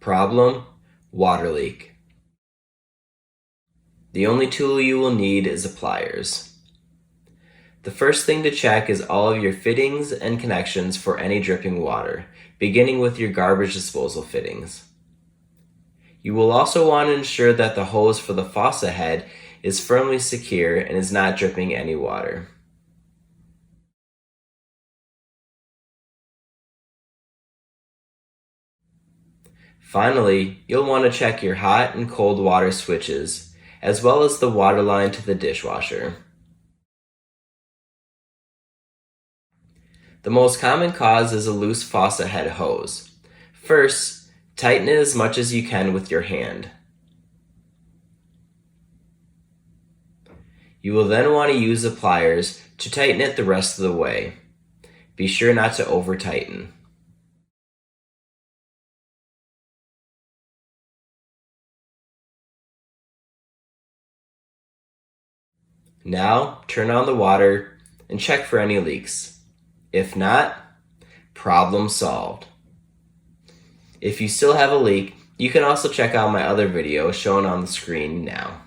Problem: water leak. The only tool you will need is a pliers. The first thing to check is all of your fittings and connections for any dripping water, beginning with your garbage disposal fittings. You will also want to ensure that the hose for the faucet head is firmly secure and is not dripping any water. Finally, you'll want to check your hot and cold water switches, as well as the water line to the dishwasher. The most common cause is a loose faucet head hose. First, tighten it as much as you can with your hand. You will then want to use the pliers to tighten it the rest of the way. Be sure not to over-tighten. Now, turn on the water and check for any leaks. If not, problem solved. If you still have a leak, you can also check out my other video shown on the screen now.